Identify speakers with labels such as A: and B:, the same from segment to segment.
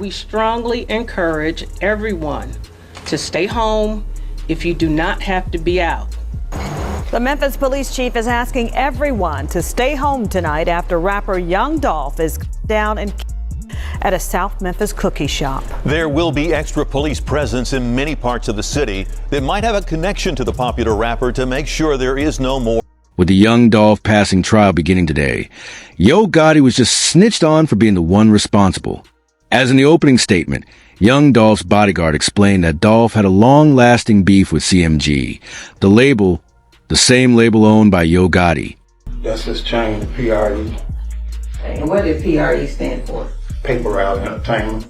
A: we strongly encourage everyone to stay home if you do not have to be out.
B: The Memphis police chief is asking everyone to stay home tonight after rapper Young Dolph is down at a South Memphis cookie shop.
C: There will be extra police presence in many parts of the city that might have a connection to the popular rapper to make sure there is no more.
D: With the Young Dolph passing trial beginning today, Yo Gotti was just snitched on for being the one responsible. As in the opening statement, Young Dolph's bodyguard explained that Dolph had a long-lasting beef with CMG, the label, the same label owned by Yo Gotti.
E: That's his chain, PRE.
F: And what did PRE stand for?
E: Paper Route Entertainment.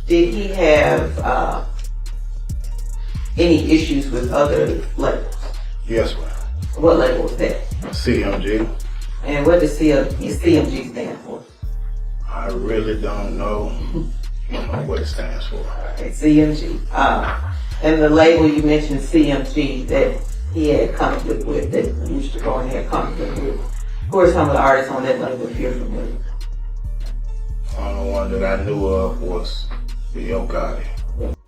F: Did he have any issues with other labels?
E: Yes, ma'am.
F: What label was that?
E: CMG.
F: And what does CMG stand for?
E: I really don't know what it stands for.
F: Okay, CMG. And the label you mentioned, CMG, that he had conflict with, that you used to go and had conflict with. Who are some of the artists on that label if you're familiar?
E: The only one that I knew of was Yo Gotti.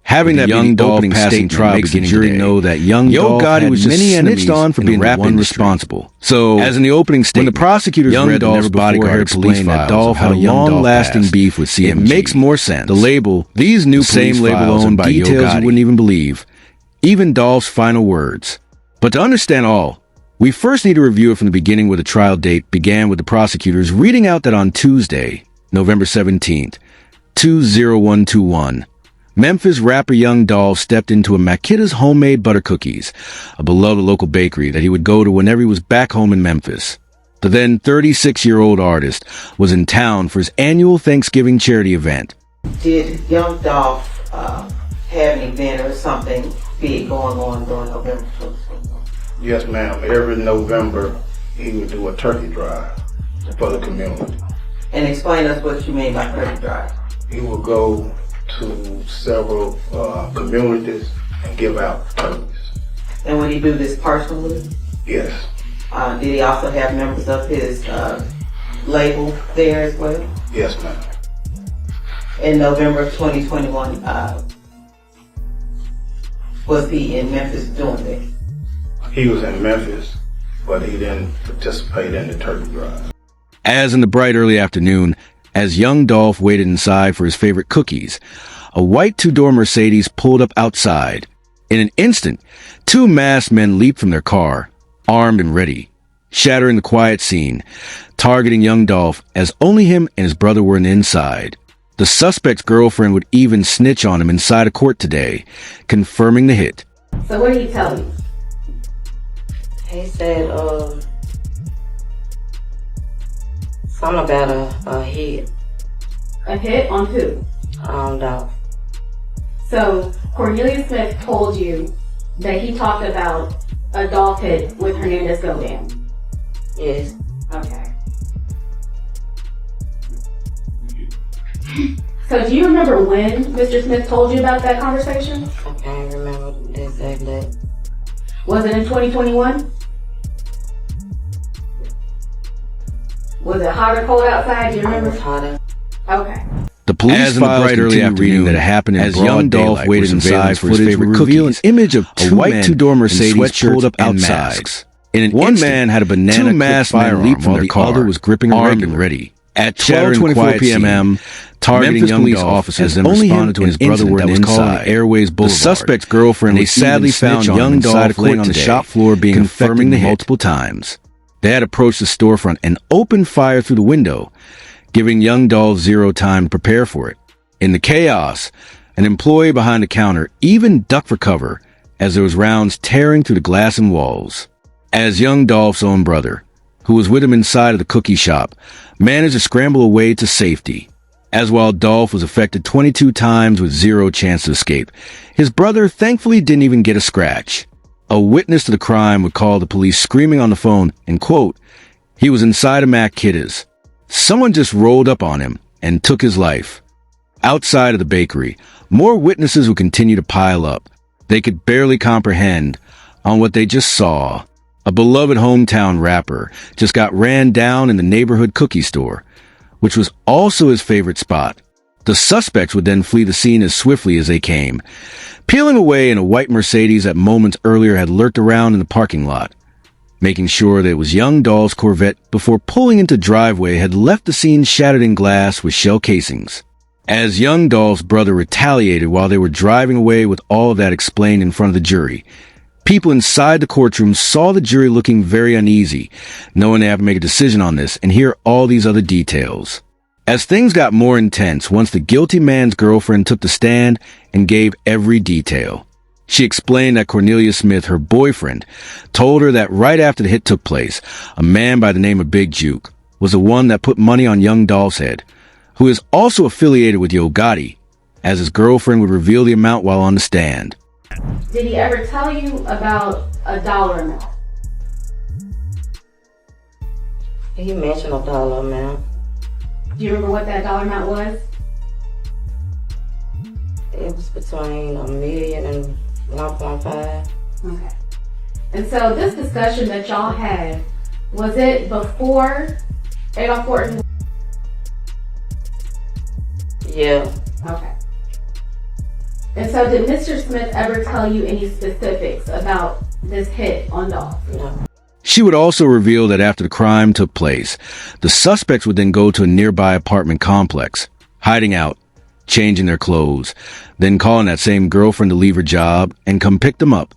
D: Having that Young Dolph passing trial makes the jury know that Young Dolph Gotti was just snitched on for being the one responsible. So, as in the opening statement, when the prosecutors read Dolph's bodyguard explained that Dolph had a long-lasting beef with CMG. It makes more sense. The label, these new same label owned by Yo Gotti, you wouldn't even believe. Even Dolph's final words. But to understand all, we first need to review it from the beginning, where the trial date began with the prosecutors reading out that on Tuesday, November 17th, 20121, Memphis rapper Young Dolph stepped into a Makida's Homemade Butter Cookies, a beloved local bakery that he would go to whenever he was back home in Memphis. The then 36-year-old artist was in town for his annual Thanksgiving charity event.
F: Did Young Dolph have an event or something big going on during November 2021?
E: Yes, ma'am. Every November, he would do a turkey drive for the community.
F: And explain us what you mean by turkey drive.
E: He would go to several communities and give out turkeys.
F: And would he do this personally?
E: Yes.
F: Did he also have members of his label there as well?
E: Yes, ma'am.
F: In November of 2021, was he in Memphis doing that?
E: He was in Memphis, but he didn't participate in the turkey drive.
D: As in the bright early afternoon, as Young Dolph waited inside for his favorite cookies, a white two-door Mercedes pulled up outside. In an instant, two masked men leaped from their car, armed and ready, shattering the quiet scene, targeting Young Dolph as only him and his brother were inside. The suspect's girlfriend would even snitch on him inside a court today, confirming the hit.
G: So what did he tell you?
H: He said, something about a hit.
G: A hit on who?
H: Dolph.
G: So Cornelius Smith told you that he talked about a Dolph hit with Hernandez Godan.
H: Yes.
G: Okay. So do you remember when Mr. Smith told you about that conversation?
H: I can't remember the exact date.
G: Was it in 2021? Was it hot or cold outside? Do you remember?
H: It was hotter.
G: Okay.
D: The police filed early afternoon that it happened as Young Dolph waited inside for his favorite cookies. Reveal an image of a white two-door Mercedes pulled up outside. One man had a banana two masked men leaped from their car, the other was gripping armed and ready. At 12:24 p.m., targeting Memphis police officers then responded to his brother were inside Airways Boulevard. The suspect's girlfriend was sadly found Young Dolph laying on the shop floor, being confirming the multiple times. They had approached the storefront and opened fire through the window, giving Young Dolph zero time to prepare for it. In the chaos, an employee behind the counter even ducked for cover as there was rounds tearing through the glass and walls. As Young Dolph's own brother, who was with him inside of the cookie shop, managed to scramble away to safety. As while Dolph was affected 22 times with zero chance to escape, his brother thankfully didn't even get a scratch. A witness to the crime would call the police screaming on the phone and, quote, he was inside a Makida's. Someone just rolled up on him and took his life. Outside of the bakery, more witnesses would continue to pile up. They could barely comprehend on what they just saw. A beloved hometown rapper just got ran down in the neighborhood cookie store. which was also his favorite spot. The suspects would then flee the scene as swiftly as they came, peeling away in a white Mercedes that moments earlier had lurked around in the parking lot. Making sure that it was Young Dolph's Corvette before pulling into driveway had left the scene shattered in glass with shell casings. As Young Dolph's brother retaliated while they were driving away with all of that explained in front of the jury, people inside the courtroom saw the jury looking very uneasy, knowing they have to make a decision on this and hear all these other details. As things got more intense once the guilty man's girlfriend took the stand and gave every detail. She explained that Cornelius Smith, her boyfriend, told her that right after the hit took place, a man by the name of Big Juke was the one that put money on Young Dolph's head, who is also affiliated with Yo Gotti, as his girlfriend would reveal the amount while on the stand.
G: Did he ever tell you about a dollar amount?
H: He mentioned a dollar amount.
G: Do you remember what that dollar amount was?
H: It was between $1 million and 1.5.
G: Okay. And so this discussion that y'all had, was it before Adolph Horton?
H: Yeah.
G: Okay. And so did Mr. Smith ever tell you any specifics about this hit on Dolph?
H: No.
D: She would also reveal that after the crime took place, the suspects would then go to a nearby apartment complex, hiding out, changing their clothes, then calling that same girlfriend to leave her job and come pick them up,